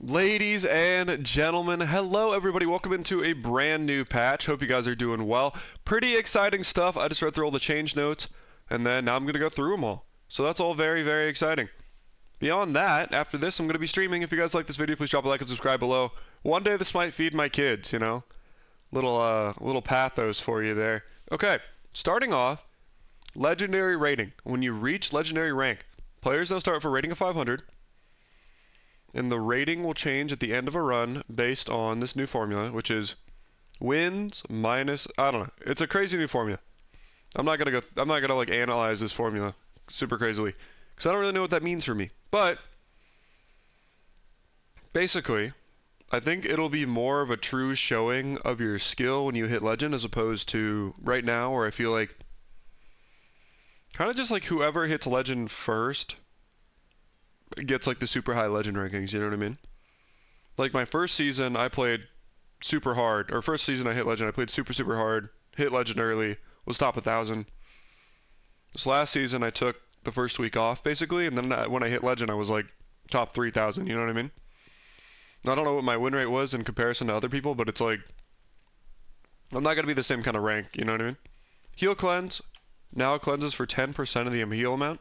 Ladies and gentlemen, hello everybody. Welcome into a brand new patch. Hope you guys are doing well. Pretty exciting stuff. I just read through all the change notes, and then now I'm going to go through them all. So that's all very, very exciting. Beyond that, after this, I'm going to be streaming. If you guys like this video, please drop a like and subscribe below. One day this might feed my kids, you know? Little pathos for you there. Okay, starting off, legendary rating. When you reach legendary rank, players now start for rating of 500. And the rating will change at the end of a run based on this new formula, which is wins minus, I don't know. It's a crazy new formula. I'm not gonna like analyze this formula super crazily because I don't really know what that means for me. But basically, I think it'll be more of a true showing of your skill when you hit legend as opposed to right now where I feel like kind of just like whoever hits legend first gets like the super high legend rankings, you know what I mean? Like my first season I played super hard, or first season I hit legend, I played super hard, hit legend early, was top 1,000. This last season I took the first week off basically, and then when I hit legend I was like top 3,000, you know what I mean? I don't know what my win rate was in comparison to other people, but it's like I'm not going to be the same kind of rank, you know what I mean? Heal cleanse now cleanses for 10% of the heal amount.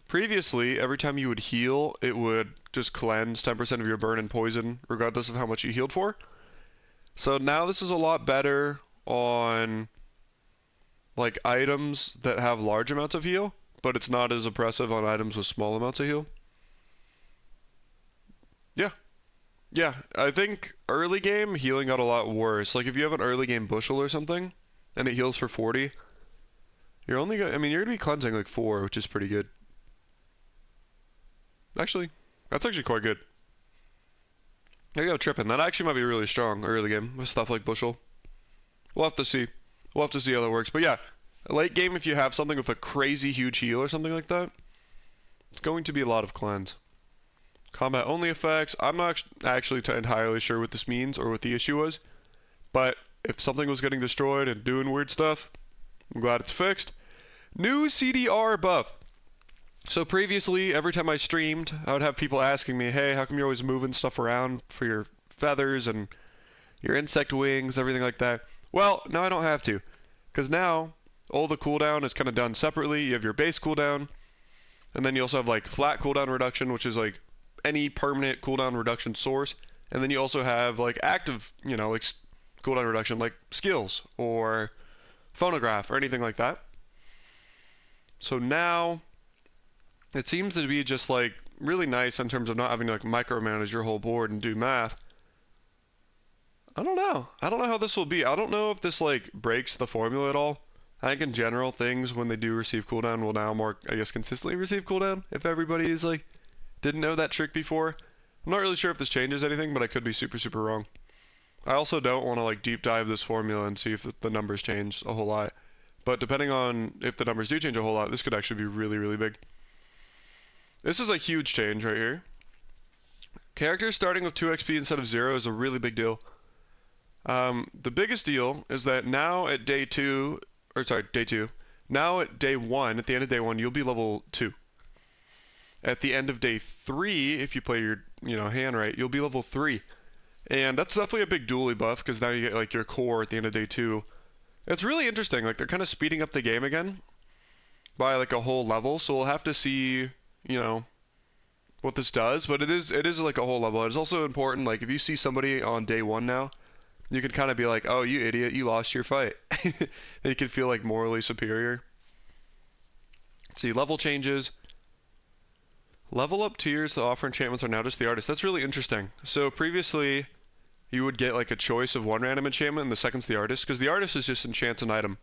Previously, every time you would heal, it would just cleanse 10% of your burn and poison, regardless of how much you healed for. So now this is a lot better on like items that have large amounts of heal, but it's not as oppressive on items with small amounts of heal. Yeah, I think early game healing got a lot worse. Like if you have an early game bushel or something, and it heals for 40, you're only gonna, I mean, you're gonna be cleansing like 4, which is pretty good. Actually, that's actually quite good. I got tripping. That actually might be really strong early game with stuff like Bushel. We'll have to see. We'll have to see how that works. But yeah, late game if you have something with a crazy huge heal or something like that, it's going to be a lot of cleanse. Combat only effects. I'm not actually entirely sure what this means or what the issue was. But if something was getting destroyed and doing weird stuff, I'm glad it's fixed. New CDR buff. So previously, every time I streamed, I would have people asking me, hey, how come you're always moving stuff around for your feathers and your insect wings, everything like that? Well, now I don't have to, because now all the cooldown is kind of done separately. You have your base cooldown, and then you also have like flat cooldown reduction, which is like any permanent cooldown reduction source, and then you also have like active, you know, like cooldown reduction, like skills or phonograph or anything like that. So now it seems to be just like really nice in terms of not having to like micromanage your whole board and do math. I don't know. I don't know how this will be. I don't know if this like breaks the formula at all. I think in general things when they do receive cooldown will now more, I guess, consistently receive cooldown if everybody is like didn't know that trick before. I'm not really sure if this changes anything, but I could be super wrong. I also don't want to like deep dive this formula and see if the numbers change a whole lot. But depending on if the numbers do change a whole lot, this could actually be really big. This is a huge change right here. Characters starting with 2 XP instead of 0 is a really big deal. The biggest deal is that now at day 2, now at day 1, at the end of day 1, you'll be level 2. At the end of day 3, if you play your, hand right, you'll be level 3. And that's definitely a big dually buff, because now you get like your core at the end of day 2. It's really interesting, like they're kind of speeding up the game again by like a whole level, so we'll have to see what this does, but it is like a whole level. It's also important, like if you see somebody on day 1 now, you can kind of be like, oh, you idiot, you lost your fight. You can feel like morally superior. See, level changes. Level up tiers that offer enchantments are now just the artist. That's really interesting. So previously, you would get like a choice of one random enchantment, and the second's the artist, because the artist is just enchants an item.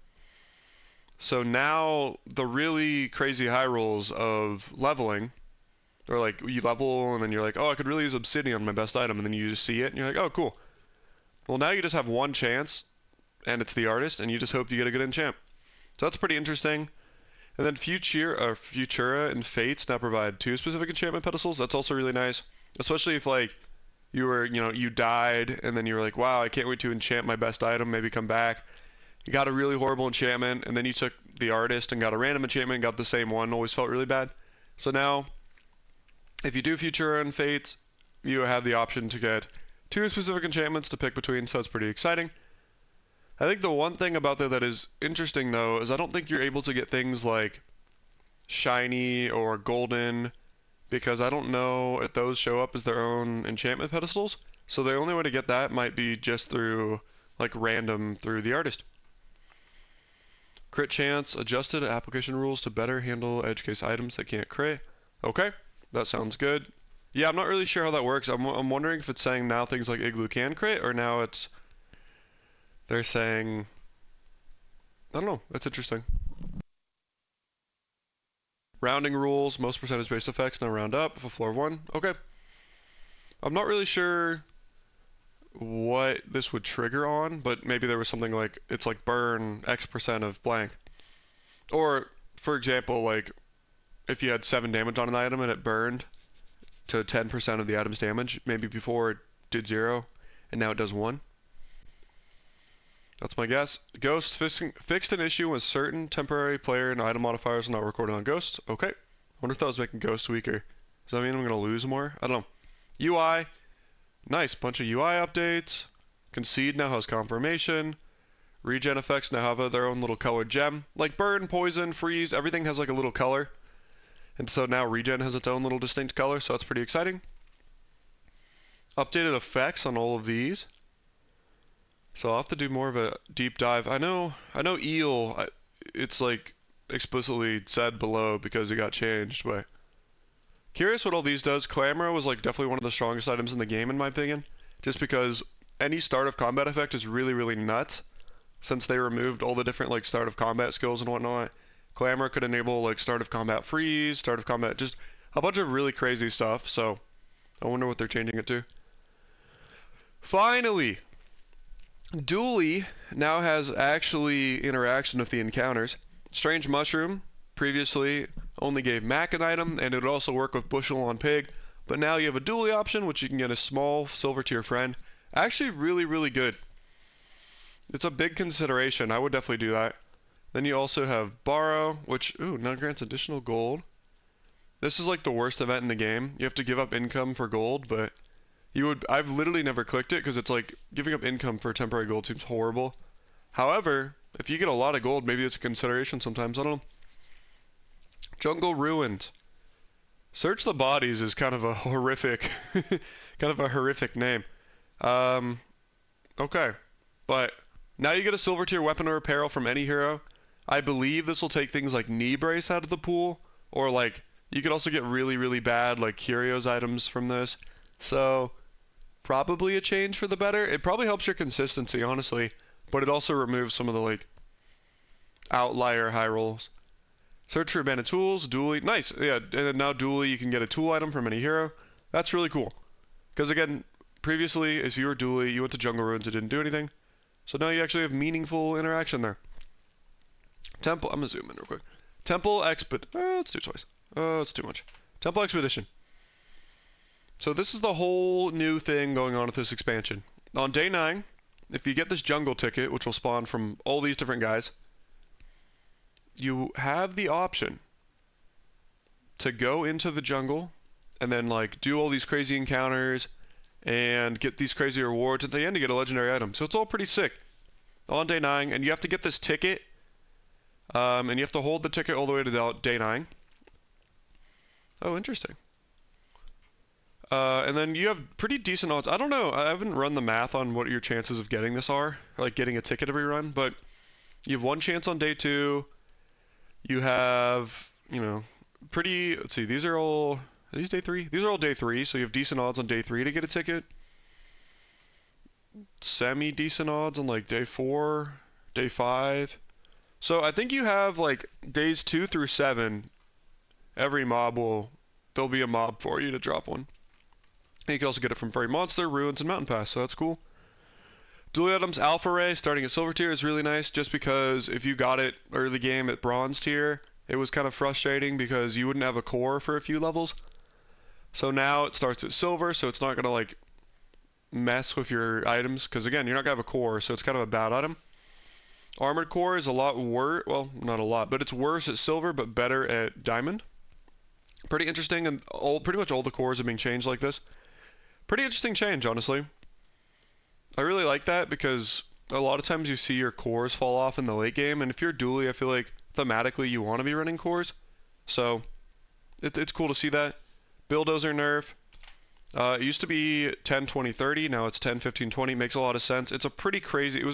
So now the really crazy high rolls of leveling, or like you level and then you're like, oh, I could really use obsidian on my best item, and then you just see it and you're like, oh, cool. Well, now you just have one chance, and it's the artist, and you just hope you get a good enchant. So that's pretty interesting. And then Futura and Fates now provide 2 specific enchantment pedestals. That's also really nice, especially if like you died and then you were like, wow, I can't wait to enchant my best item, maybe come back. You got a really horrible enchantment, and then you took the artist and got a random enchantment, got the same one, always felt really bad. So now, if you do Futura and Fates, you have the option to get 2 specific enchantments to pick between, so that's pretty exciting. I think the one thing about that is interesting though is I don't think you're able to get things like shiny or golden because I don't know if those show up as their own enchantment pedestals. So the only way to get that might be just through like random through the artist. Crit chance, adjusted application rules to better handle edge case items that can't crit. Okay, that sounds good. Yeah, I'm not really sure how that works. I'm wondering if it's saying now things like Igloo can crit, or now they're saying, I don't know, that's interesting. Rounding rules, most percentage based effects now round up, a floor of 1. Okay. I'm not really sure what this would trigger on, but maybe there was something like, it's like burn X% of blank. Or, for example, like, if you had 7 damage on an item and it burned to 10% of the item's damage, maybe before it did 0, and now it does 1. That's my guess. Ghost fixed an issue with certain temporary player and item modifiers not recorded on Ghost. Okay. Wonder if that was making Ghost weaker. Does that mean I'm going to lose more? I don't know. UI. Nice. Bunch of UI updates. Concede now has confirmation. Regen effects now have their own little colored gem. Like burn, poison, freeze, everything has like a little color. And so now regen has its own little distinct color, so that's pretty exciting. Updated effects on all of these. So I'll have to do more of a deep dive. I know eel, it's like explicitly said below because it got changed, but curious what all these does. Clamor was like definitely one of the strongest items in the game in my opinion, just because any start of combat effect is really, really nuts since they removed all the different like start of combat skills and whatnot. Clamor could enable like start of combat freeze, start of combat, just a bunch of really crazy stuff, so I wonder what they're changing it to. Finally! Dually now has actually interaction with the encounters. Strange Mushroom previously only gave Mac an item, and it would also work with Bushel on Pig, but now you have a Dually option, which you can get a small silver tier friend. Actually really, really good. It's a big consideration. I would definitely do that. Then you also have Borrow, which, now grants additional gold. This is like the worst event in the game. You have to give up income for gold, but I've literally never clicked it because it's like giving up income for temporary gold seems horrible. However, if you get a lot of gold, maybe it's a consideration sometimes. I don't know. Jungle Ruined. Search the Bodies is kind of a horrific, name. Okay, but now you get a silver tier weapon or apparel from any hero. I believe this will take things like Knee Brace out of the pool, or like you could also get really, really bad like Curios items from this. So probably a change for the better. It probably helps your consistency, honestly, but it also removes some of the like outlier high rolls. Search for abandoned tools, Dually, nice, yeah, and then now Dually you can get a tool item from any hero. That's really cool. Because again, previously, if you were Dually, you went to Jungle Ruins, it didn't do anything. So now you actually have meaningful interaction there. Temple, I'm gonna zoom in real quick. Temple let's do twice. It's too much. Temple Expedition. So this is the whole new thing going on with this expansion. On day 9, if you get this jungle ticket, which will spawn from all these different guys, you have the option to go into the jungle and then like do all these crazy encounters and get these crazy rewards. At the end you get a legendary item. So it's all pretty sick. On day 9, and you have to get this ticket, and you have to hold the ticket all the way to day 9. Oh, interesting. And then you have pretty decent odds. I don't know. I haven't run the math on what your chances of getting this are, like getting a ticket every run, but you have 1 chance on day 2. You have, let's see, are these day 3? These are all day 3, so you have decent odds on day 3 to get a ticket. Semi-decent odds on like day 4, day 5. So I think you have like days 2 through 7, there'll be a mob for you to drop one. And you can also get it from Fairy Monster, Ruins, and Mountain Pass, so that's cool. Dually items, Alpha Ray, starting at Silver tier is really nice, just because if you got it early game at Bronze tier, it was kind of frustrating because you wouldn't have a core for a few levels. So now it starts at Silver, so it's not going to like mess with your items, because again, you're not going to have a core, so it's kind of a bad item. Armored Core is a lot worse, well, not a lot, but it's worse at Silver, but better at Diamond. Pretty interesting, and pretty much all the cores are being changed like this. Pretty interesting change, honestly. I really like that because a lot of times you see your cores fall off in the late game, and if you're dually, I feel like thematically you want to be running cores. So it's cool to see that. Bulldozer nerf. It used to be 10, 20, 30. Now it's 10, 15, 20. Makes a lot of sense. It was a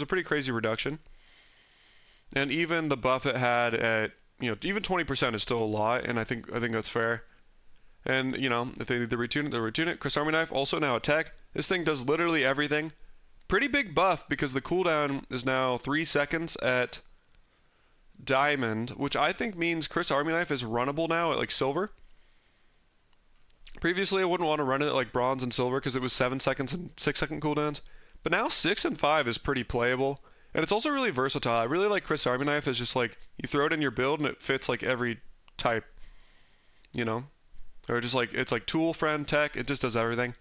pretty crazy reduction. And even the buff it had at, even 20% is still a lot, and I think that's fair. And, if they need to retune it, they'll retune it. Chris Army Knife, also now a tech. This thing does literally everything. Pretty big buff because the cooldown is now 3 seconds at Diamond, which I think means Chris Army Knife is runnable now at like Silver. Previously, I wouldn't want to run it at like Bronze and Silver because it was 7 seconds and 6-second cooldowns. But now 6 and 5 is pretty playable. And it's also really versatile. I really like Chris Army Knife as just like, you throw it in your build and it fits like every type, Or just like, it's like tool, friend, tech, it just does everything.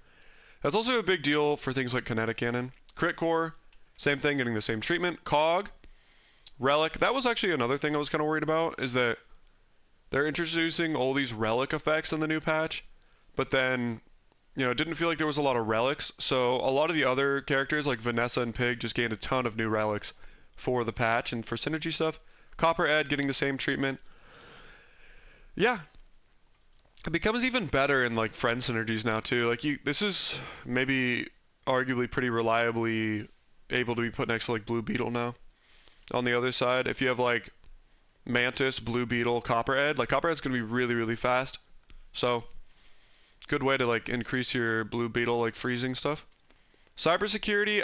That's also a big deal for things like Kinetic Cannon. Crit Core, same thing, getting the same treatment. Cog, Relic, that was actually another thing I was kind of worried about, is that they're introducing all these Relic effects in the new patch, but then, it didn't feel like there was a lot of relics, so a lot of the other characters like Vanessa and Pig just gained a ton of new relics for the patch and for synergy stuff. Copper Ed getting the same treatment. Yeah, it becomes even better in like friend synergies now too. Like this is maybe arguably pretty reliably able to be put next to like Blue Beetle now. On the other side, if you have like Mantis, Blue Beetle, Copper Ed, like Copper Ed's gonna be really, really fast. So good way to like increase your Blue Beetle like freezing stuff. Cybersecurity,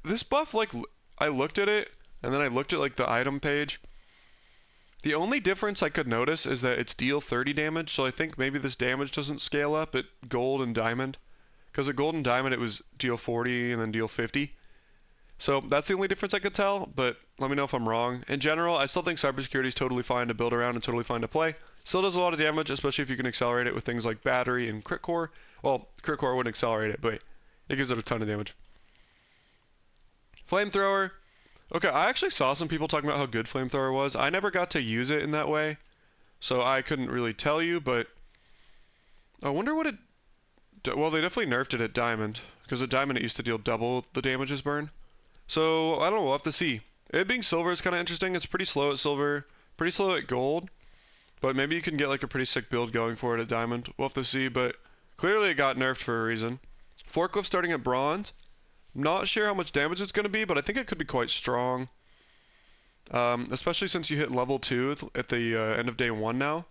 this buff, like I looked at it and then I looked at like the item page. The only difference I could notice is that it's deal 30 damage, so I think maybe this damage doesn't scale up at Gold and Diamond. Because at Gold and Diamond it was deal 40 and then deal 50. So that's the only difference I could tell, but let me know if I'm wrong. In general, I still think cybersecurity is totally fine to build around and totally fine to play. Still does a lot of damage, especially if you can accelerate it with things like battery and crit core. Well, crit core wouldn't accelerate it, but it gives it a ton of damage. Flamethrower. Okay, I actually saw some people talking about how good Flamethrower was. I never got to use it in that way, so I couldn't really tell you, but I wonder what it... Well, they definitely nerfed it at Diamond, because at Diamond it used to deal double the damages burn. So, I don't know, we'll have to see. It being Silver is kind of interesting. It's pretty slow at Silver, pretty slow at Gold, but maybe you can get like a pretty sick build going for it at Diamond. We'll have to see, but clearly it got nerfed for a reason. Forklift starting at Bronze. Not sure how much damage it's going to be, but I think it could be quite strong. Especially since you hit level 2 at the end of day 1 now.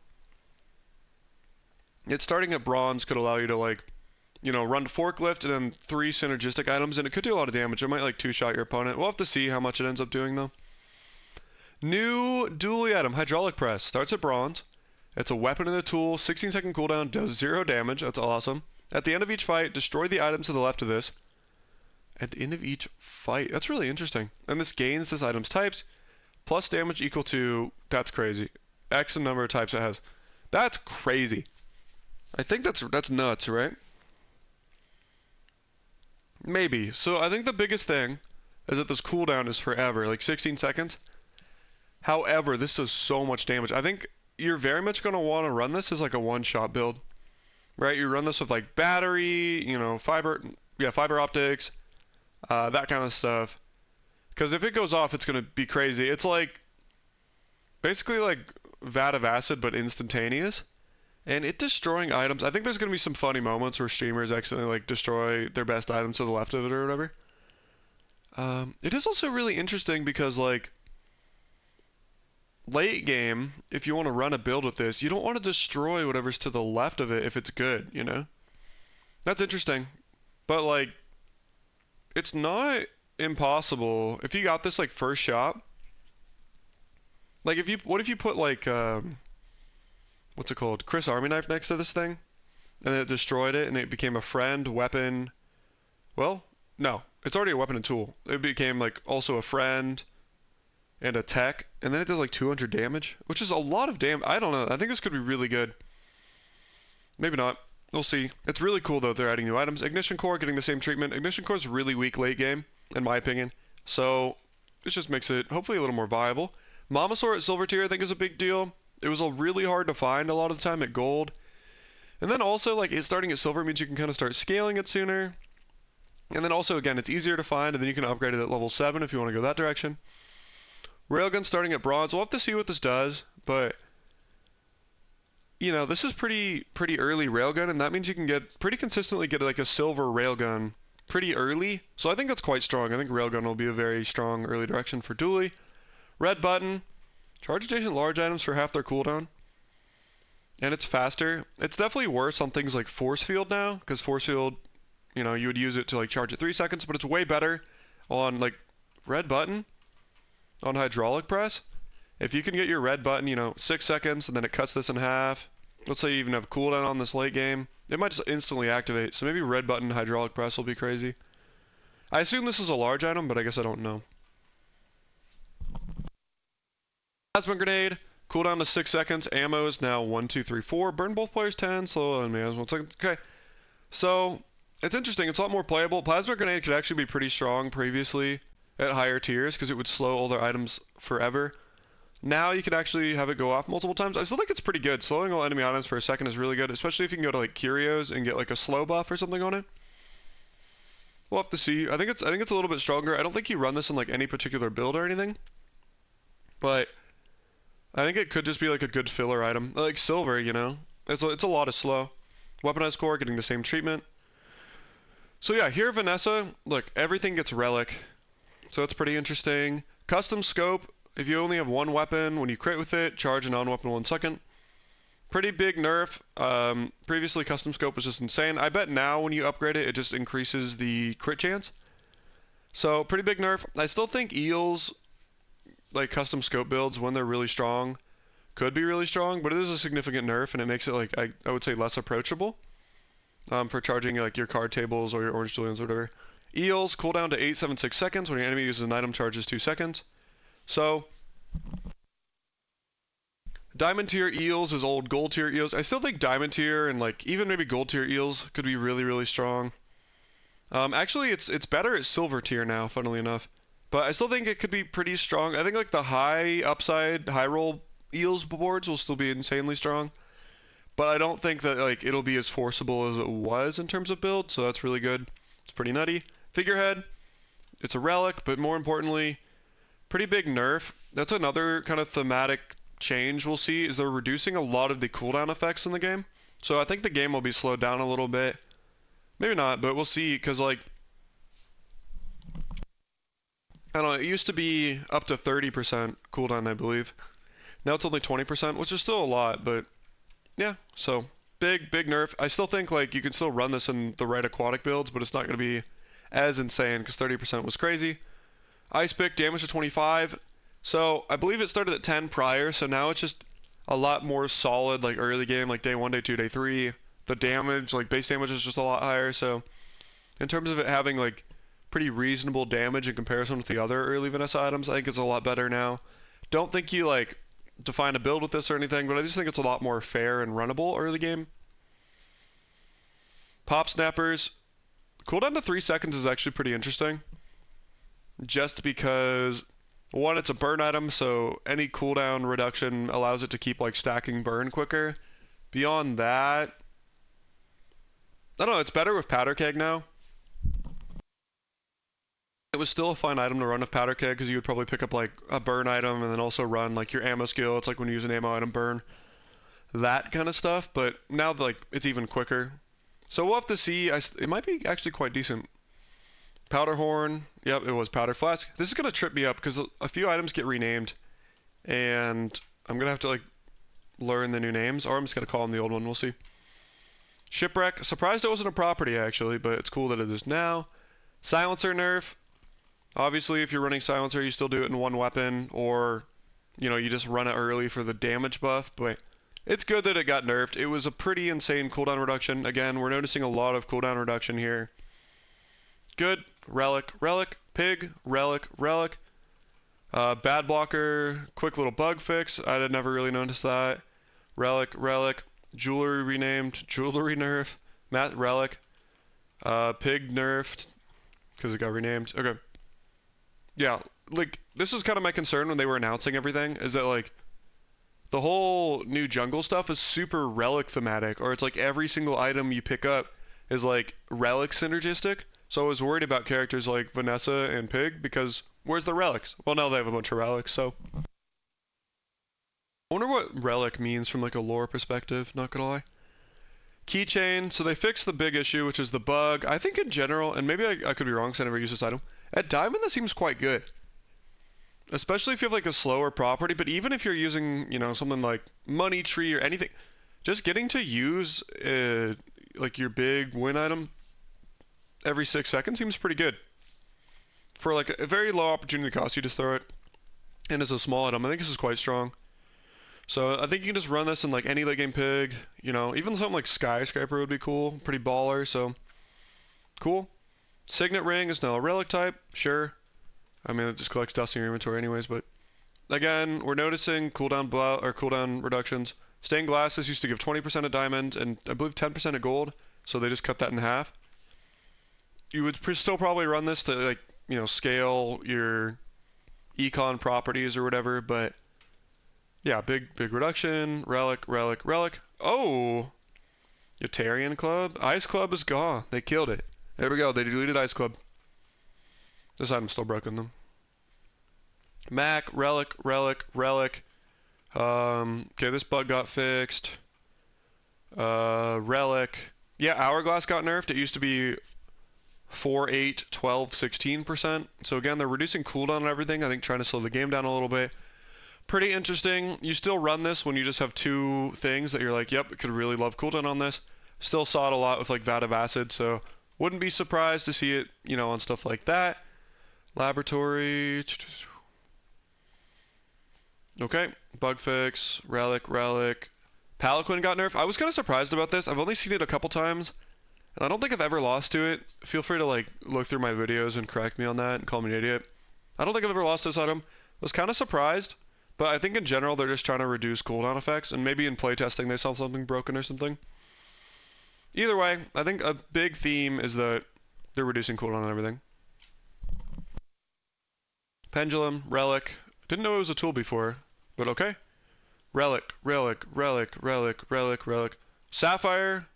It starting at Bronze could allow you to like, run Forklift and then 3 synergistic items, and it could do a lot of damage. It might like 2-shot your opponent. We'll have to see how much it ends up doing though. New dually item, Hydraulic Press. Starts at Bronze. It's a weapon and a tool, 16-second cooldown, does 0 damage. That's awesome. At the end of each fight, destroy the items to the left of this. At the end of each fight. That's really interesting. And this gains this item's types. Plus damage equal to... That's crazy. X the number of types it has. That's crazy. I think that's nuts, right? Maybe. So I think the biggest thing is that this cooldown is forever. Like 16 seconds. However, this does so much damage. I think you're very much going to want to run this as like a one-shot build. Right? You run this with like battery, fiber optics... that kind of stuff. Because if it goes off, it's going to be crazy. It's like, basically like Vat of Acid, but instantaneous. And it destroying items. I think there's going to be some funny moments where streamers accidentally like destroy their best items to the left of it or whatever. It is also really interesting because like, late game, if you want to run a build with this, you don't want to destroy whatever's to the left of it if it's good, That's interesting. But like, it's not impossible. If you got this like first shot, like what if you put like what's it called? Chris Army Knife next to this thing, and then it destroyed it and it became a friend, weapon. Well, no, it's already a weapon and tool. It became like also a friend and a tech, and then it does like 200 damage, which is a lot of damage. I don't know. I think this could be really good. Maybe not. We'll see. It's really cool though they're adding new items. Ignition Core getting the same treatment. Ignition Core is really weak late game, in my opinion. So this just makes it hopefully a little more viable. Mamasaur at Silver tier I think is a big deal. It was really hard to find a lot of the time at Gold. And then also, like, it starting at silver means you can kind of start scaling it sooner. And then also, again, it's easier to find, and then you can upgrade it at level 7 if you want to go that direction. Railgun starting at bronze. We'll have to see what this does, but you know, this is pretty early railgun, and that means you can get pretty consistently get like a silver railgun pretty early. So I think that's quite strong. I think railgun will be a very strong early direction for Dooley. Red button, charge adjacent large items for half their cooldown, and it's faster. It's definitely worse on things like force field now, because force field, you know, you would use it to like charge at 3 seconds, but it's way better on like red button on hydraulic press. If you can get your red button, you know, 6 seconds, and then it cuts this in half. Let's say you even have cooldown on this late game. It might just instantly activate, so maybe red button hydraulic press will be crazy. I assume this is a large item, but I guess I don't know. Plasma grenade, cooldown to 6 seconds. Ammo is now 1, 2, 3, 4. Burn both players 10, slow on man 1 second. Okay, so it's interesting. It's a lot more playable. Plasma grenade could actually be pretty strong previously at higher tiers because it would slow all their items forever. Now you can actually have it go off multiple times. I still think it's pretty good. Slowing all enemy items for a second is really good, especially if you can go to like Curios and get like a slow buff or something on it. We'll have to see. I think it's a little bit stronger. I don't think you run this in like any particular build or anything, but I think it could just be like a good filler item, like silver. You know, it's a lot of slow. Weaponized core getting the same treatment. So yeah, here Vanessa, look, everything gets relic, so it's pretty interesting. Custom scope. If you only have one weapon, when you crit with it, charge a non-weapon 1 second. Pretty big nerf. Previously, custom scope was just insane. I bet now when you upgrade it, it just increases the crit chance. So, pretty big nerf. I still think eels, like custom scope builds, when they're really strong, could be really strong, but it is a significant nerf, and it makes it, like, I would say less approachable for charging, like, your card tables or your orange julians or whatever. Eels, cooldown to 876 seconds. When your enemy uses an item, charges 2 seconds. So, diamond tier eels is old gold tier eels. I still think diamond tier and like even maybe gold tier eels could be really strong. Actually, it's better at silver tier now, funnily enough. But I still think it could be pretty strong. I think like the high upside, high roll eels boards will still be insanely strong. But I don't think that like it'll be as forcible as it was in terms of build, so that's really good. It's pretty nutty. Figurehead, it's a relic, but more importantly, pretty big nerf. That's another kind of thematic change we'll see, is they're reducing a lot of the cooldown effects in the game. So I think the game will be slowed down a little bit. Maybe not, but we'll see, because like, I don't know, it used to be up to 30% cooldown, I believe. Now it's only 20%, which is still a lot, but yeah, so big nerf. I still think like you can still run this in the right aquatic builds, but it's not going to be as insane, because 30% was crazy. Ice pick, damage to 25. So I believe it started at 10 prior, so now it's just a lot more solid, like early game, like day 1, day 2, day 3. The damage, like base damage is just a lot higher, so in terms of it having like pretty reasonable damage in comparison with the other early Vanessa items, I think it's a lot better now. Don't think you like define a build with this or anything, but I just think it's a lot more fair and runnable early game. Pop snappers, cooldown to 3 seconds is actually pretty interesting. Just because, one, it's a burn item, so any cooldown reduction allows it to keep like stacking burn quicker. Beyond that, I don't know, it's better with powder keg now. It was still a fine item to run with powder keg because you would probably pick up like a burn item and then also run like your ammo skill. It's like when you use an ammo item, burn, that kind of stuff. But now like it's even quicker. So we'll have to see. It might be actually quite decent. Powder horn, yep, it was powder flask. This is gonna trip me up because a few items get renamed, and I'm gonna have to like learn the new names, or I'm just gonna call them the old one. We'll see. Shipwreck. Surprised it wasn't a property actually, but it's cool that it is now. Silencer nerf. Obviously, if you're running silencer, you still do it in one weapon, or you know, you just run it early for the damage buff. But it's good that it got nerfed. It was a pretty insane cooldown reduction. Again, we're noticing a lot of cooldown reduction here. Good. Relic, pig, relic. Bad blocker, quick little bug fix. I had never really noticed that. Relic, jewelry renamed, jewelry nerf, matte relic, pig nerfed, because it got renamed. Okay. Yeah, like, this is kind of my concern when they were announcing everything, is that, like, the whole new jungle stuff is super relic thematic, or it's like every single item you pick up is like relic synergistic. So I was worried about characters like Vanessa and Pig because where's the relics? Well, now they have a bunch of relics, so. I wonder what relic means from like a lore perspective, not gonna lie. Keychain, so they fixed the big issue, which is the bug. I think in general, and maybe I could be wrong because I never used this item, at Diamond that seems quite good. Especially if you have like a slower property, but even if you're using, you know, something like Money Tree or anything, just getting to use like your big win item every 6 seconds seems pretty good. For like a very low opportunity cost, you just throw it in as a small item. I think this is quite strong. So I think you can just run this in like any late game pig, you know, even something like Skyscraper would be cool, pretty baller, so cool. Signet Ring is now a relic type, sure. I mean, it just collects dust in your inventory anyways, but again, we're noticing cooldown reductions. Stained glasses used to give 20% of diamond and I believe 10% of gold, so they just cut that in half. You would still probably run this to like, you know, scale your econ properties or whatever, but yeah, big reduction. Relic. Oh, Yetarian Club. Ice Club is gone. They killed it. There we go. They deleted Ice Club. This item's still broken though. Mac, relic. Okay, this bug got fixed. Relic. Yeah, Hourglass got nerfed. It used to be 4, 8, 12, 16%. So again, they're reducing cooldown and everything. I think trying to slow the game down a little bit. Pretty interesting. You still run this when you just have two things that you're like, yep, I could really love cooldown on this. Still saw it a lot with like Vat of Acid, so wouldn't be surprised to see it, you know, on stuff like that. Laboratory. Okay, bug fix, relic. Palaquin got nerfed. I was kind of surprised about this. I've only seen it a couple times, and I don't think I've ever lost to it. Feel free to like look through my videos and correct me on that and call me an idiot. I don't think I've ever lost this item. Was kind of surprised, but I think in general they're just trying to reduce cooldown effects, and maybe in playtesting they saw something broken or something. Either way, I think a big theme is that they're reducing cooldown and everything. Pendulum, relic. Didn't know it was a tool before, but okay. Relic. Sapphire,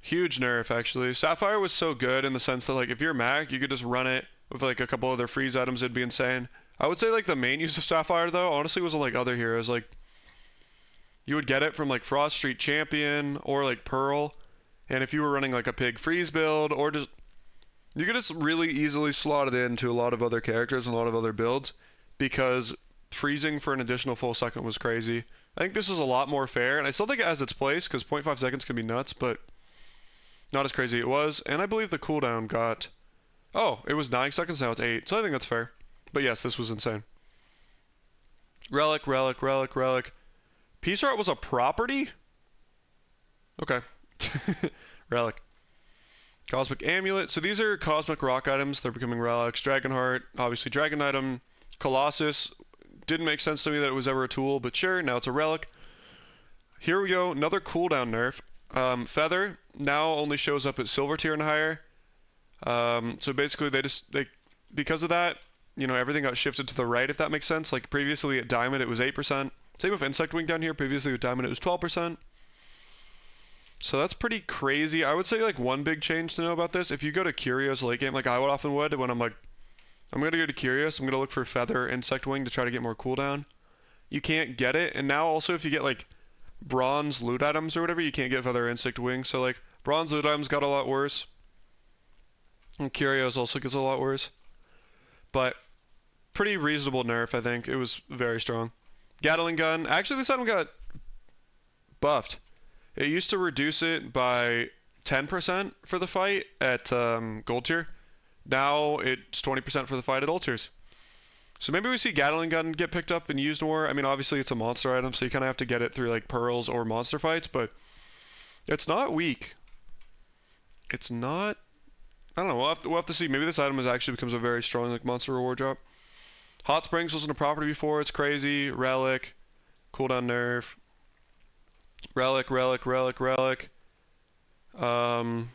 huge nerf actually. Sapphire was so good in the sense that like if you're Mac, you could just run it with like a couple other freeze items, it'd be insane. I would say like the main use of Sapphire though, honestly wasn't like other heroes. Like you would get it from like Frost Street Champion or like Pearl, and if you were running like a pig freeze build or just you could just really easily slot it into a lot of other characters and a lot of other builds because freezing for an additional full second was crazy. I think this is a lot more fair, and I still think it has its place because 0.5 seconds can be nuts, but not as crazy it was. And I believe the cooldown got, oh, it was 9 seconds, now it's 8, so I think that's fair. But yes, this was insane. Relic. Peace Art was a property? Okay. Relic. Cosmic Amulet. So these are Cosmic Rock items. They're becoming relics. Dragonheart, obviously Dragon item. Colossus. Didn't make sense to me that it was ever a tool, but sure, now it's a relic. Here we go, another cooldown nerf. Feather now only shows up at Silver tier and higher. So basically because of that, you know, everything got shifted to the right, if that makes sense. Like previously at Diamond it was 8%. Same with Insect Wing down here. Previously with Diamond it was 12%. So that's pretty crazy. I would say like one big change to know about this. If you go to Curios late game, like I often would when I'm like, I'm going to go to Curious. I'm going to look for Feather Insect Wing to try to get more cooldown. You can't get it. And now also if you get like bronze loot items or whatever, you can't get Feather Insect Wing. So like bronze loot items got a lot worse. And Curios also gets a lot worse. But pretty reasonable nerf, I think. It was very strong. Gatling Gun. Actually, this item got buffed. It used to reduce it by 10% for the fight at gold tier. Now it's 20% for the fight at ult tiers. So maybe we see Gatling Gun get picked up and used more. I mean, obviously it's a monster item, so you kind of have to get it through like pearls or monster fights, but it's not weak. It's not. I don't know. We'll have to see. Maybe this item actually becomes a very strong like monster reward drop. Hot Springs wasn't a property before. It's crazy. Relic. Cooldown nerf. Relic.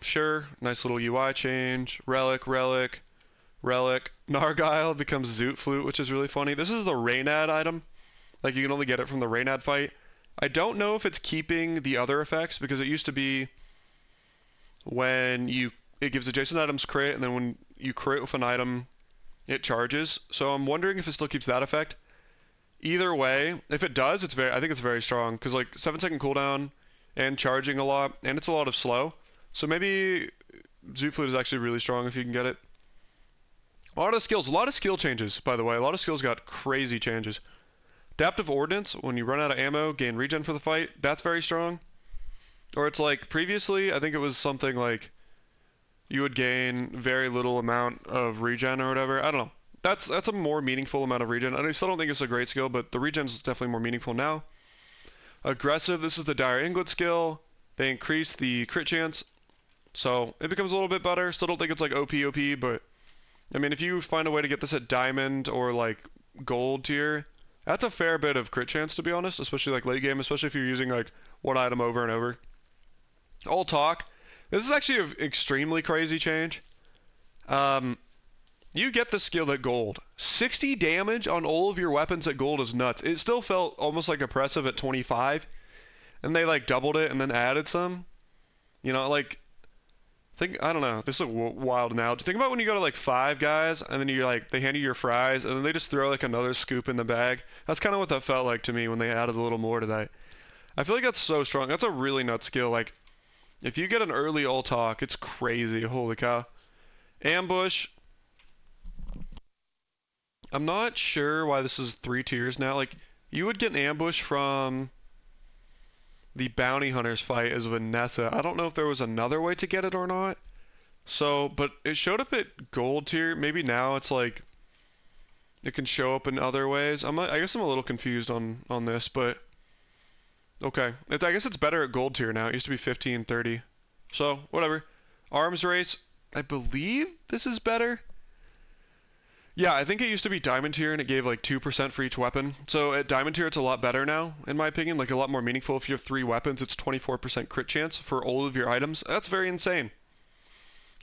Sure. Nice little UI change. Relic. Nargile becomes Zoot Flute, which is really funny. This is the Raynad item. Like you can only get it from the Reynad fight. I don't know if it's keeping the other effects because it used to be when it gives adjacent items crit, and then when you crit with an item, it charges. So I'm wondering if it still keeps that effect. Either way, if it does, I think it's very strong because like 7-second cooldown and charging a lot, and it's a lot of slow. So maybe Zoo Flute is actually really strong if you can get it. A lot of skill changes, by the way. A lot of skills got crazy changes. Adaptive Ordnance, when you run out of ammo, gain regen for the fight. That's very strong. Or it's like previously, I think it was something like you would gain very little amount of regen or whatever. I don't know. That's a more meaningful amount of regen. I still don't think it's a great skill, but the regen is definitely more meaningful now. Aggressive, this is the Dire Inglet skill. They increase the crit chance, so it becomes a little bit better. Still don't think it's like OP, but I mean, if you find a way to get this at diamond or like gold tier, that's a fair bit of crit chance to be honest, especially like late game, especially if you're using like one item over and over. All talk. This is actually an extremely crazy change. You get the skill at gold. 60 damage on all of your weapons at gold is nuts. It still felt almost like oppressive at 25, and they like doubled it and then added some. You know, like I don't know. This is a wild analogy. Think about when you go to like Five Guys and then you're like they hand you your fries and then they just throw like another scoop in the bag. That's kind of what that felt like to me when they added a little more to that. I feel like that's so strong. That's a really nut skill. Like if you get an early ult talk, it's crazy. Holy cow. Ambush. I'm not sure why this is 3 tiers now. Like you would get an ambush from the bounty hunters fight as Vanessa. I don't know if there was another way to get it or not. So, but it showed up at gold tier. Maybe now it's like it can show up in other ways. I guess I'm a little confused on this, but okay. I guess it's better at gold tier now. It used to be 15, 30. So, whatever. Arms race. I believe this is better. Yeah, I think it used to be diamond tier and it gave like 2% for each weapon. So at diamond tier it's a lot better now, in my opinion. Like a lot more meaningful. If you have 3 weapons, it's 24% crit chance for all of your items. That's very insane.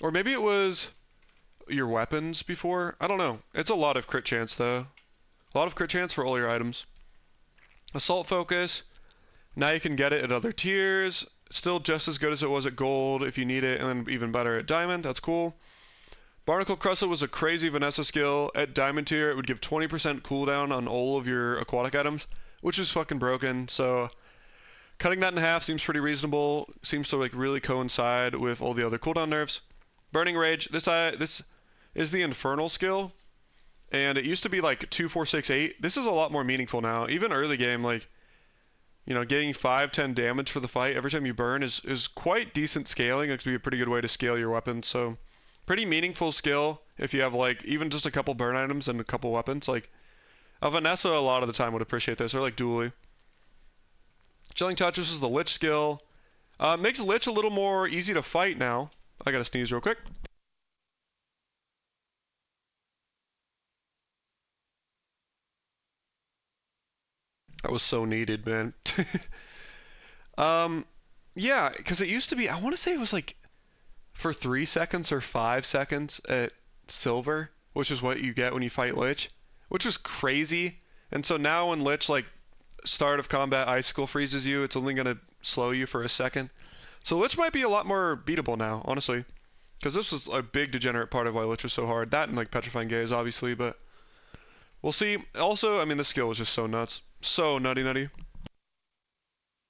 Or maybe it was your weapons before. I don't know. It's a lot of crit chance though. A lot of crit chance for all your items. Assault focus. Now you can get it at other tiers. Still just as good as it was at gold if you need it, and then even better at diamond. That's cool. Barnacle Crustle was a crazy Vanessa skill. At diamond tier, it would give 20% cooldown on all of your aquatic items, which is fucking broken. So cutting that in half seems pretty reasonable. Seems to like really coincide with all the other cooldown nerfs. Burning Rage. This is the Infernal skill, and it used to be like 2, 4, 6, 8. This is a lot more meaningful now. Even early game, like getting 5, 10 damage for the fight every time you burn is quite decent scaling. It could be a pretty good way to scale your weapons. So pretty meaningful skill if you have like even just a couple burn items and a couple weapons. Like a Vanessa a lot of the time would appreciate this, or like Dually. Chilling Touch, this is the Lich skill. Makes Lich a little more easy to fight now. I gotta sneeze real quick. That was so needed, man. Yeah, because it used to be, I want to say it was like for 3 seconds or 5 seconds at silver, which is what you get when you fight Lich, which was crazy. And so now when Lich, like, start of combat icicle freezes you, it's only going to slow you for a second. So Lich might be a lot more beatable now, honestly. Because this was a big degenerate part of why Lich was so hard. That and, like, Petrifying Gaze, obviously, but we'll see. Also, I mean, this skill was just so nuts. So nutty.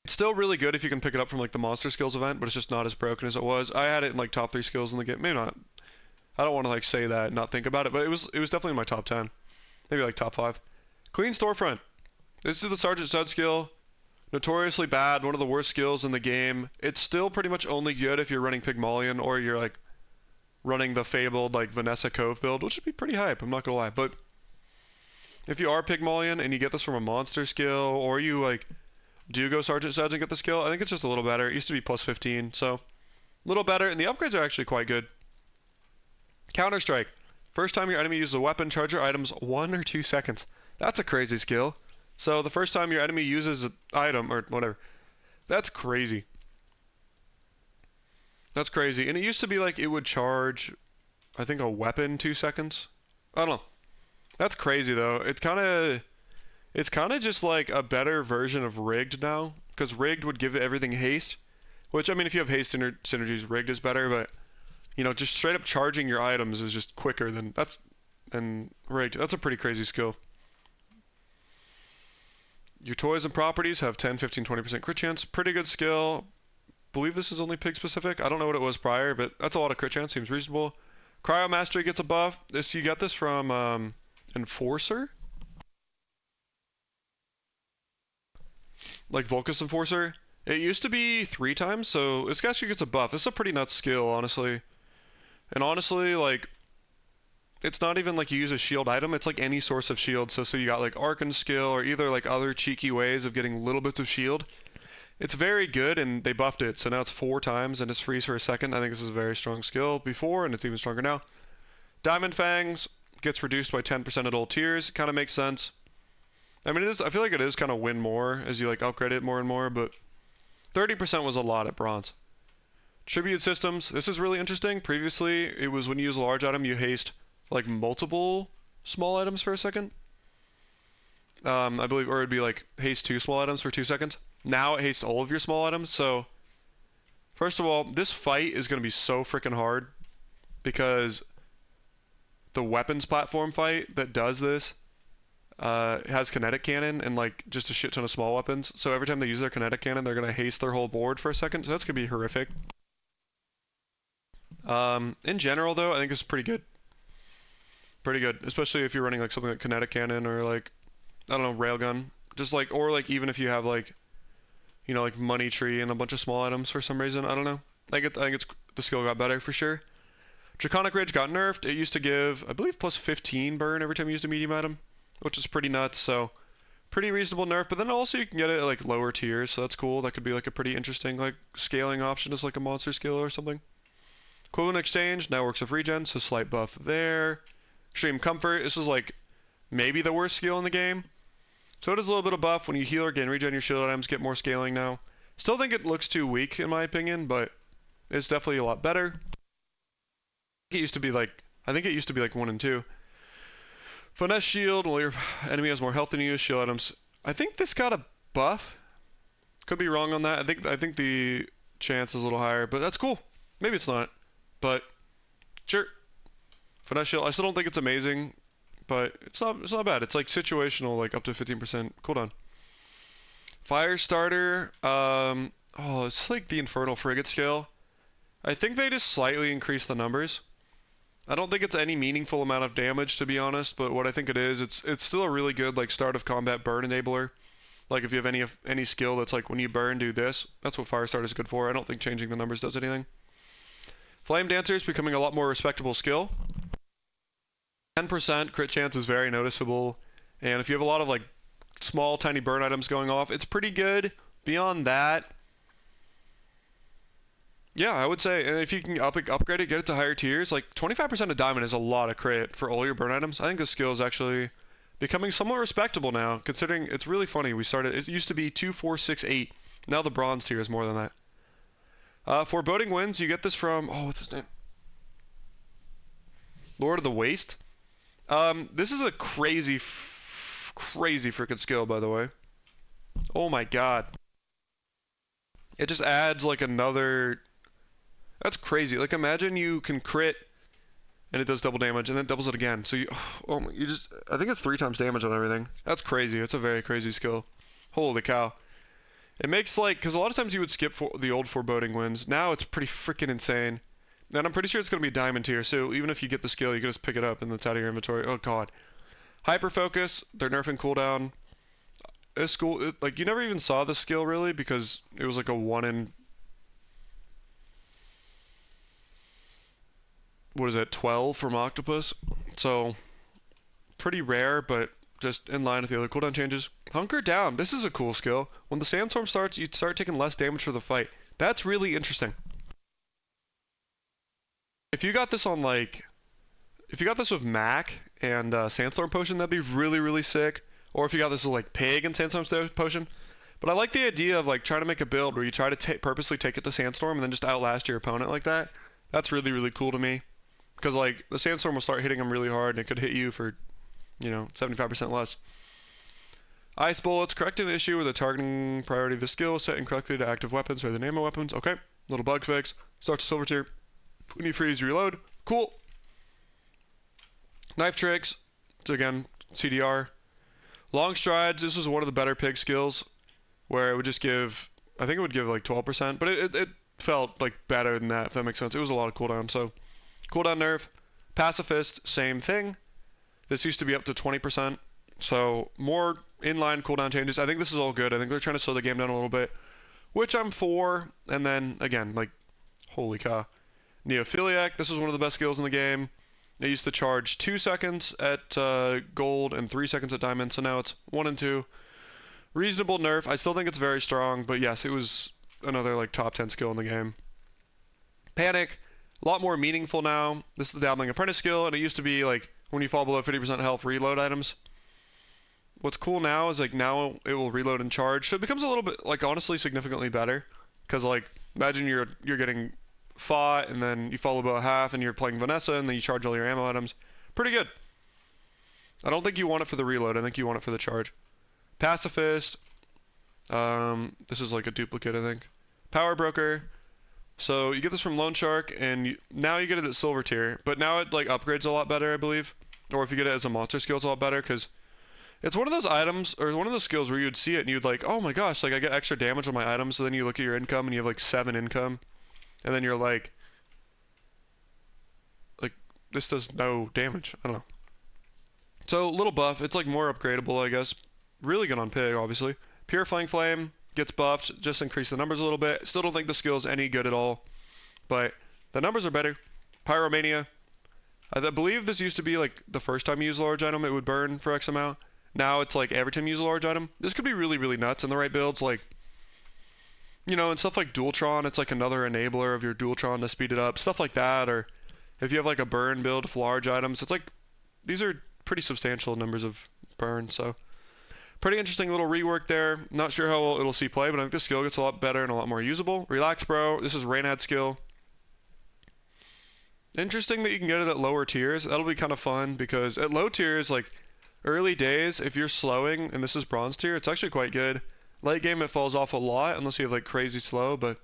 It's still really good if you can pick it up from like the monster skills event, but it's just not as broken as it was. I had it in like top 3 skills in the game. Maybe not. I don't want to like say that and not think about it, but it was definitely in my top 10. Maybe like top 5. Clean Storefront. This is the Sergeant Stud skill. Notoriously bad, one of the worst skills in the game. It's still pretty much only good if you're running Pygmalion or you're like running the fabled like Vanessa Cove build, which would be pretty hype, I'm not gonna lie. But if you are Pygmalion and you get this from a monster skill, or you like do go Sergeant Studs and get the skill, I think it's just a little better. It used to be plus 15, so a little better, and the upgrades are actually quite good. Counter Strike. First time your enemy uses a weapon, charge your items 1 or 2 seconds. That's a crazy skill. So the first time your enemy uses an item, or whatever, that's crazy. That's crazy. And it used to be like it would charge, I think, a weapon 2 seconds. I don't know. That's crazy, though. It's kind of just like a better version of rigged now, because rigged would give everything haste, which I mean, if you have haste synergies, rigged is better, but you know, just straight up charging your items is just quicker than rigged. That's a pretty crazy skill. Your toys and properties have 10, 15, 20% crit chance. Pretty good skill. Believe this is only pig specific. I don't know what it was prior, but that's a lot of crit chance. Seems reasonable. Cryo Mastery gets a buff. You get this from Enforcer, like Volcus Enforcer. It used to be 3 times, so this actually gets a buff. This is a pretty nuts skill, honestly. And honestly, like, it's not even like you use a shield item. It's like any source of shield. So you got like Archon skill or either like other cheeky ways of getting little bits of shield. It's very good, and they buffed it, so now it's 4 times, and it's freeze for a second. I think this is a very strong skill before, and it's even stronger now. Diamond Fangs gets reduced by 10% at all tiers. Kind of makes sense. I mean, I feel like it is kind of win more as you like upgrade it more and more, but 30% was a lot at bronze. Tribute systems. This is really interesting. Previously, it was when you use a large item, you haste like multiple small items for a second. I believe, or it'd be like haste 2 small items for 2 seconds. Now it hastes all of your small items. So, first of all, this fight is going to be so freaking hard because the weapons platform fight that does this has kinetic cannon and like just a shit ton of small weapons. So every time they use their kinetic cannon, they're going to haste their whole board for a second. So that's going to be horrific. In general, though, I think it's pretty good. Pretty good, especially if you're running like something like kinetic cannon or like, I don't know, railgun. Just like, or like even if you have like, you know, like money tree and a bunch of small items for some reason. I don't know. I think it's the skill got better for sure. Draconic Ridge got nerfed. It used to give, I believe, plus 15 burn every time you used a medium item, which is pretty nuts. So pretty reasonable nerf. But then also you can get it at like lower tiers, so that's cool. That could be like a pretty interesting like scaling option as like a monster skill or something. Equivalent Exchange now works with regen, so slight buff there. Extreme Comfort. This is like maybe the worst skill in the game. So it is a little bit of buff. When you heal or gain regen, your shield items get more scaling now. Still think it looks too weak in my opinion, but it's definitely a lot better. It used to be like, I think it used to be like 1 and 2. Finesse Shield, while your enemy has more health than you, shield items. I think this got a buff. Could be wrong on that. I think the chance is a little higher, but that's cool. Maybe it's not, but sure. Finesse Shield, I still don't think it's amazing, but it's not bad. It's like situational, like up to 15% cooldown. Firestarter, it's like the Infernal Frigate scale. I think they just slightly increased the numbers. I don't think it's any meaningful amount of damage, to be honest, but what I think it is, it's still a really good like start of combat burn enabler. Like if you have any skill that's like when you burn, do this. That's what Firestarter is good for. I don't think changing the numbers does anything. Flame Dancer is becoming a lot more respectable skill. 10% crit chance is very noticeable, and if you have a lot of like small tiny burn items going off, it's pretty good. Beyond that, yeah, I would say, and if you can upgrade it, get it to higher tiers, like 25% of diamond is a lot of crit for all your burn items. I think this skill is actually becoming somewhat respectable now, considering it's really funny. It used to be 2, 4, 6, 8. Now the bronze tier is more than that. Foreboding Winds, you get this from, what's his name? Lord of the Waste. This is a crazy freaking skill, by the way. Oh my god. It just adds like another... That's crazy. Like imagine you can crit and it does double damage and then doubles it again. So I think it's 3 times damage on everything. That's crazy. It's a very crazy skill. Holy cow. It makes like, because a lot of times you would skip the old Foreboding Winds. Now it's pretty freaking insane. And I'm pretty sure it's going to be diamond tier, so even if you get the skill, you can just pick it up and it's out of your inventory. Oh god. Hyper Focus, they're nerfing cooldown. This school, like you never even saw the skill really because it was like a 1 in... What is it, 12 from Octopus? So, pretty rare, but just in line with the other cooldown changes. Hunker Down, this is a cool skill. When the Sandstorm starts, you start taking less damage for the fight. That's really interesting. If you got this on like... If you got this with Mac and Sandstorm Potion, that'd be really, really sick. Or if you got this with like Pig and Sandstorm Potion. But I like the idea of like trying to make a build where you try to purposely take it to Sandstorm and then just outlast your opponent like that. That's really, really cool to me. Because like the Sandstorm will start hitting them really hard and it could hit you for, 75% less. Ice bullets, correcting the issue with the targeting priority of the skill, set incorrectly to active weapons rather than ammo weapons. Okay, little bug fix. Start to silver tier. When you freeze, reload. Cool. Knife tricks, so again, CDR. Long strides, this was one of the better pig skills, where it would just give, I think it would give like 12%, but it felt like better than that, if that makes sense. It was a lot of cooldown, so cooldown nerf. Pacifist, same thing. This used to be up to 20%, so more inline cooldown changes. I think this is all good. I think they're trying to slow the game down a little bit, which I'm for. And then, again, like, holy cow. Neophiliac, this is one of the best skills in the game. It used to charge 2 seconds at gold and 3 seconds at diamond, so now it's 1 and 2. Reasonable nerf. I still think it's very strong, but yes, it was another like top 10 skill in the game. Panic, a lot more meaningful now. This is the Dabbling Apprentice skill, and it used to be like when you fall below 50% health, reload items. What's cool now is like now it will reload and charge, so it becomes a little bit like honestly significantly better. Because like imagine you're getting fought and then you fall below half and you're playing Vanessa and then you charge all your ammo items. Pretty good. I don't think you want it for the reload. I think you want it for the charge. Pacifist. This is like a duplicate, I think. Power Broker. So you get this from Loan Shark, and now you get it at Silver Tier, but now it like upgrades a lot better, I believe. Or if you get it as a monster skill, it's a lot better, because it's one of those items, or one of those skills where you'd see it and you'd like, oh my gosh, like I get extra damage on my items, so then you look at your income and you have like 7 income, and then you're like, this does no damage. I don't know. So little buff, it's like more upgradable, I guess. Really good on Pig, obviously. Purifying Flame gets buffed, just increase the numbers a little bit. Still don't think the skill's any good at all, but the numbers are better. Pyromania. I believe this used to be like the first time you use a large item, it would burn for X amount. Now it's like every time you use a large item. This could be really, really nuts in the right builds, like, you know, and stuff like Dualtron, it's like another enabler of your Dualtron to speed it up, stuff like that. Or if you have like a burn build with large items, it's like, these are pretty substantial numbers of burn, so pretty interesting little rework there. Not sure how it'll see play, but I think the skill gets a lot better and a lot more usable. Relax Bro, this is Reynad skill. Interesting that you can get it at lower tiers. That'll be kind of fun, because at low tiers, like early days, if you're slowing, and this is bronze tier, it's actually quite good. Late game, it falls off a lot, unless you have like crazy slow, but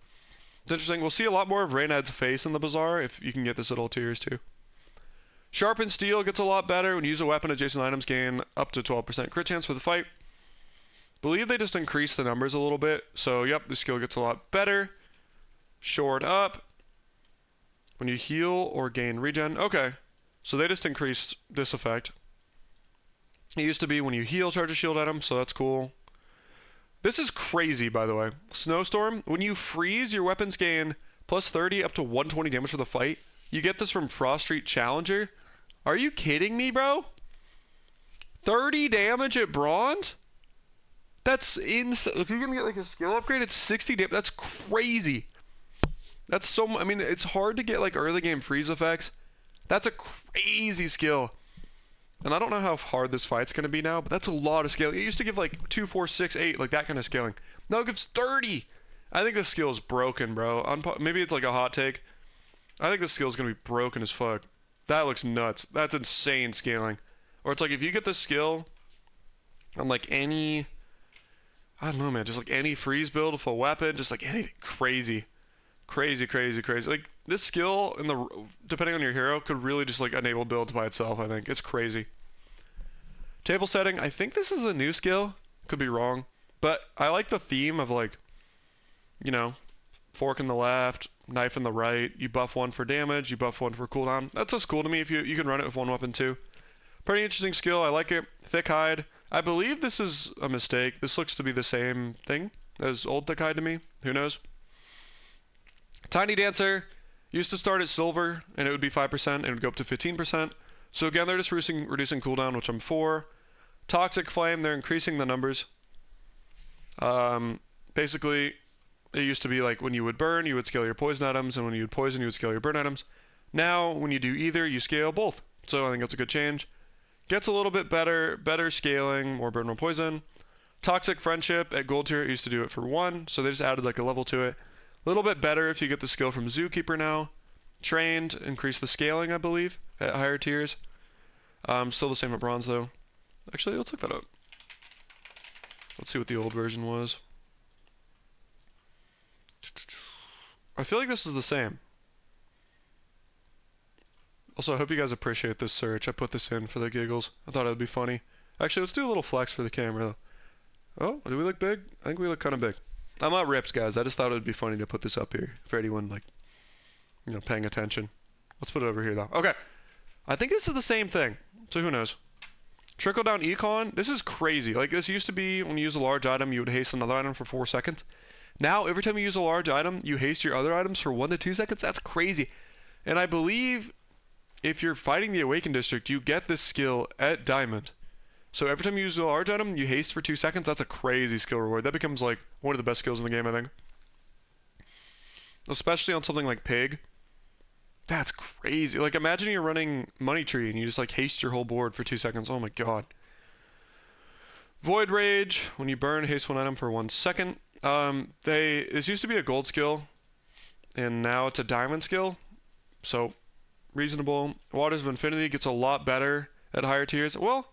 it's interesting. We'll see a lot more of Reynad's face in the Bazaar, if you can get this at all tiers too. Sharpened Steel gets a lot better. When you use a weapon, adjacent items gain up to 12% crit chance for the fight. Believe they just increased the numbers a little bit, so yep, the skill gets a lot better. Shored Up. When you heal or gain regen. Okay, so they just increased this effect. It used to be when you heal, charge a shield item, so that's cool. This is crazy, by the way. Snowstorm. When you freeze, your weapons gain plus 30 up to 120 damage for the fight. You get this from Frost Street Challenger. Are you kidding me, bro? 30 damage at bronze? That's insane. If you're gonna get like a skill upgrade, it's 60 damage. That's crazy. That's so. I mean, it's hard to get like early game freeze effects. That's a crazy skill. And I don't know how hard this fight's gonna be now, but that's a lot of scaling. It used to give like 2, 4, 6, 8, like that kind of scaling. Now it gives 30. I think this skill is broken, bro. Maybe it's like a hot take. I think this skill is gonna be broken as fuck. That looks nuts. That's insane scaling. Or it's like if you get this skill on like any, I don't know, man, just like any freeze build with a weapon, just like anything crazy. Crazy, crazy, crazy. Like this skill, in the depending on your hero, could really just like enable builds by itself. I think it's crazy. Table setting. I think this is a new skill. Could be wrong, but I like the theme of like, you know, fork in the left, knife in the right. You buff one for damage. You buff one for cooldown. That's just cool to me. If you can run it with one weapon too. Pretty interesting skill. I like it. Thick hide. I believe this is a mistake. This looks to be the same thing as old thick hide to me. Who knows? Tiny Dancer used to start at silver, and it would be 5%, and it would go up to 15%. So again, they're just reducing cooldown, which I'm for. Toxic Flame, they're increasing the numbers. Basically, it used to be like when you would burn, you would scale your poison items, and when you would poison, you would scale your burn items. Now, when you do either, you scale both. So I think that's a good change. Gets a little bit better scaling, more burn, more poison. Toxic Friendship, at gold tier, it used to do it for 1, so they just added like a level to it. A little bit better if you get the skill from Zookeeper now. Trained, increase the scaling, I believe, at higher tiers. Still the same at bronze, though. Actually, let's look that up. Let's see what the old version was. I feel like this is the same. Also, I hope you guys appreciate this search. I put this in for the giggles. I thought it would be funny. Actually, let's do a little flex for the camera, though. Oh, do we look big? I think we look kind of big. I'm not ripped, guys. I just thought it would be funny to put this up here for anyone, like, you know, paying attention. Let's put it over here, though. Okay. I think this is the same thing. So who knows? Trickle down econ. This is crazy. Like, this used to be when you use a large item, you would haste another item for 4 seconds. Now, every time you use a large item, you haste your other items for 1 to 2 seconds. That's crazy. And I believe if you're fighting the Awakened District, you get this skill at Diamond. So every time you use a large item, you haste for 2 seconds. That's a crazy skill reward. That becomes like one of the best skills in the game, I think. Especially on something like Pig. That's crazy. Like, imagine you're running Money Tree and you just like haste your whole board for 2 seconds. Oh my god. Void Rage. When you burn, haste one item for 1 second. This used to be a gold skill, and now it's a diamond skill. So reasonable. Waters of Infinity gets a lot better at higher tiers. Well,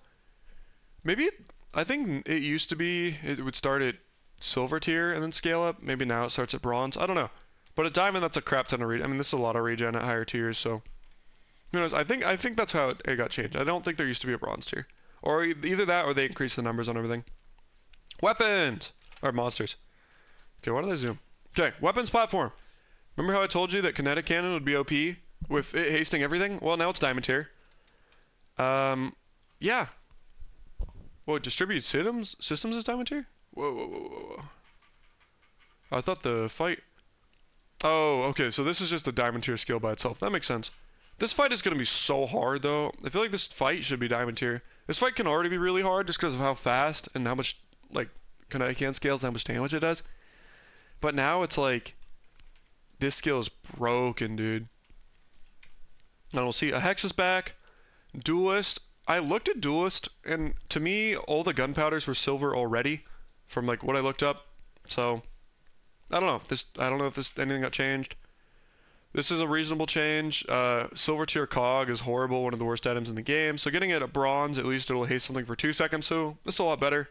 maybe I think it used to be it would start at silver tier and then scale up. Maybe now it starts at bronze. I don't know. But at diamond, that's a crap ton of regen. I mean, this is a lot of regen at higher tiers. So who knows? I think that's how it got changed. I don't think there used to be a bronze tier, or either that or they increased the numbers on everything. Weapons or monsters. Okay, why did I zoom? Okay, weapons platform. Remember how I told you that kinetic cannon would be OP with it hasting everything? Well, now it's diamond tier. Yeah. Whoa, distributed systems is diamond tier? Whoa. I thought the fight... Oh, okay, so this is just a diamond tier skill by itself. That makes sense. This fight is going to be so hard, though. I feel like this fight should be diamond tier. This fight can already be really hard just because of how fast and how much, like, kinetic cannon scales and how much damage it does. But now it's like... This skill is broken, dude. And we'll see. A Hex is back. Duelist. I looked at Duelist, and to me, all the gunpowders were silver already from like what I looked up. So I don't know. I don't know if anything got changed. This is a reasonable change. Silver tier cog is horrible, one of the worst items in the game. So getting it at bronze, at least it'll haste something for 2 seconds. So this is a lot better.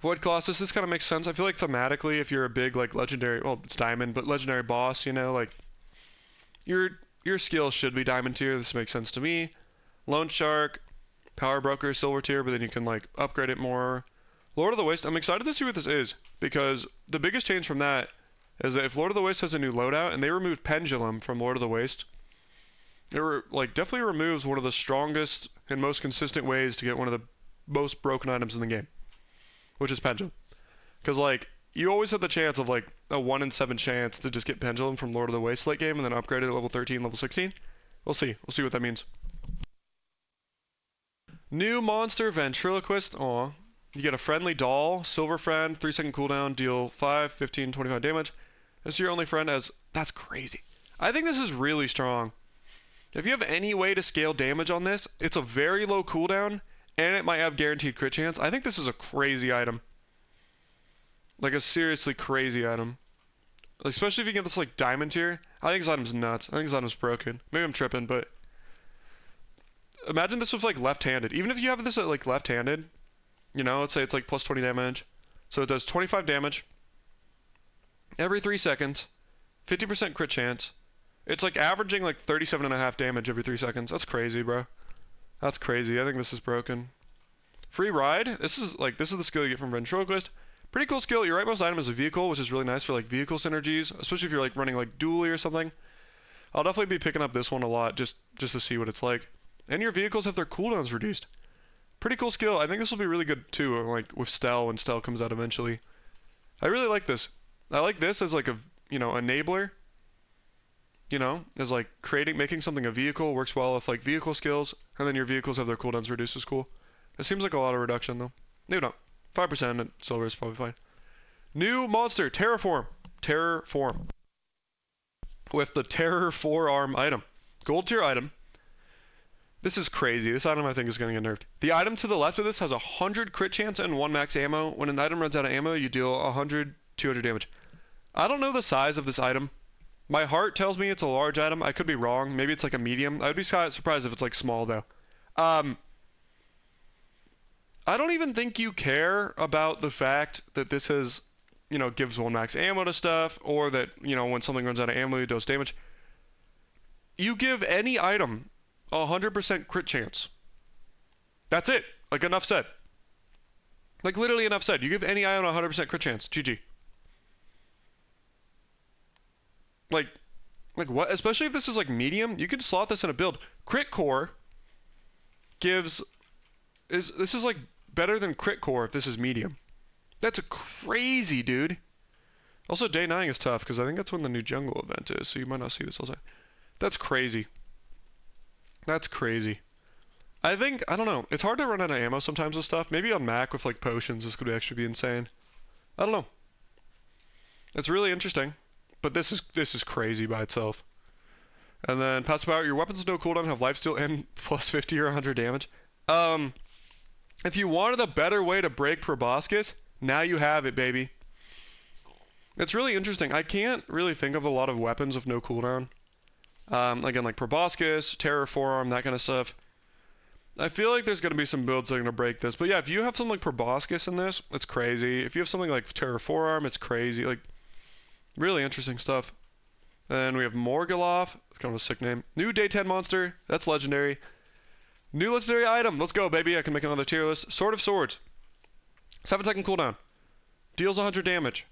Void Colossus, this kind of makes sense. I feel like thematically, if you're a big like legendary, well, it's diamond, but legendary boss, you know, like your skill should be diamond tier. This makes sense to me. Loan Shark, Power Broker, silver tier, but then you can like upgrade it more. Lord of the Waste, I'm excited to see what this is because the biggest change from that is that if Lord of the Waste has a new loadout and they removed Pendulum from Lord of the Waste, it like definitely removes one of the strongest and most consistent ways to get one of the most broken items in the game, which is Pendulum. Because like you always have the chance of like a 1 in 7 chance to just get Pendulum from Lord of the Waste late game and then upgrade it at level 13, level 16. We'll see. We'll see what that means. New monster, Ventriloquist. Aw. You get a friendly doll, silver friend, 3-second cooldown, deal 5, 15, 25 damage. This your only friend as... That's crazy. I think this is really strong. If you have any way to scale damage on this, it's a very low cooldown, and it might have guaranteed crit chance. I think this is a crazy item. Like a seriously crazy item. Especially if you get this like diamond tier. I think this item's nuts. I think this item's broken. Maybe I'm tripping, but... Imagine this with like left-handed. Even if you have this at like left-handed, you know, let's say it's like plus 20 damage. So it does 25 damage every 3 seconds, 50% crit chance. It's like averaging like 37.5 damage every 3 seconds. That's crazy, bro. That's crazy. I think this is broken. Free ride. This is the skill you get from Ventriloquist. Pretty cool skill. Your rightmost item is a vehicle, which is really nice for like vehicle synergies, especially if you're like running like dually or something. I'll definitely be picking up this one a lot just to see what it's like. And your vehicles have their cooldowns reduced. Pretty cool skill. I think this will be really good too, like with Stel when Stel comes out eventually. I really like this. I like this as like a, you know, enabler. You know, as like making something a vehicle works well with like vehicle skills, and then your vehicles have their cooldowns reduced is cool. It seems like a lot of reduction though. Maybe not. 5% at silver is probably fine. New monster, Terraform. Terraform. With the Terror forearm item. Gold tier item. This is crazy. This item I think is going to get nerfed. The item to the left of this has 100 crit chance and 1 max ammo. When an item runs out of ammo, you deal 100, 200 damage. I don't know the size of this item. My heart tells me it's a large item. I could be wrong. Maybe it's like a medium. I would be surprised if it's like small though. I don't even think you care about the fact that this has, gives 1 max ammo to stuff, or that, when something runs out of ammo, it does damage. You give any item a 100% crit chance. That's it. Like, enough said. Like, literally enough said. You give any item a 100% crit chance. GG. Like what? Especially if this is, like, medium, you can slot this in a build. Crit core gives... This is, like, better than crit core if this is medium. That's a crazy, dude. Also, day 9 is tough, because I think that's when the new jungle event is, so you might not see this all the time. That's crazy. That's crazy. I don't know. It's hard to run out of ammo sometimes with stuff. Maybe on Mac with, like, potions, this could actually be insane. I don't know. It's really interesting. But this is crazy by itself. And then, passive power, your weapons with no cooldown have lifesteal and plus 50 or 100 damage. If you wanted a better way to break proboscis, now you have it, baby. It's really interesting. I can't really think of a lot of weapons with no cooldown. Again, like proboscis, terror forearm, that kind of stuff. I feel like there's going to be some builds that are going to break this. But yeah, if you have something like proboscis in this, it's crazy. If you have something like terror forearm, it's crazy. Like, really interesting stuff. Then we have Morgoloth. It's kind of a sick name. New day 10 monster. That's legendary. New legendary item. Let's go, baby. I can make another tier list. Sword of Swords. 7-second cooldown. Deals 100 damage.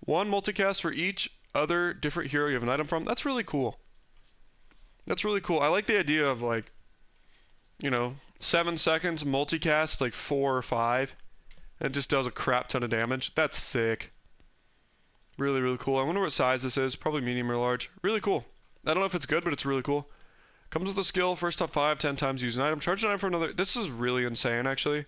1 multicast for each other different hero you have an item from. That's really cool. That's really cool. I like the idea of, like, 7 seconds multicast, like 4 or 5. And it just does a crap ton of damage. That's sick. Really, really cool. I wonder what size this is. Probably medium or large. Really cool. I don't know if it's good, but it's really cool. Comes with a skill. First top 5, 10 times use an item. Charge an item for another. This is really insane, actually.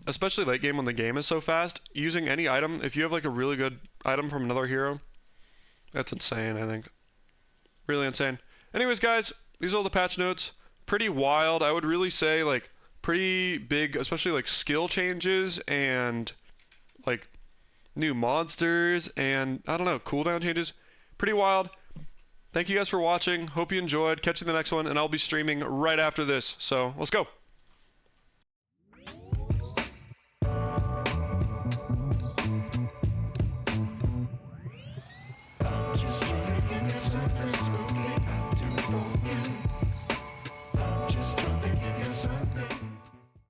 Especially late game when the game is so fast. Using any item, if you have like a really good item from another hero, that's insane, I think. Really insane. Anyways, guys, these are all the patch notes. Pretty wild. I would really say, like, pretty big, especially like skill changes and like new monsters and I don't know, cooldown changes. Pretty wild. Thank you guys for watching. Hope you enjoyed. Catch you in the next one, and I'll be streaming right after this. So let's go. I'm just trying to get something.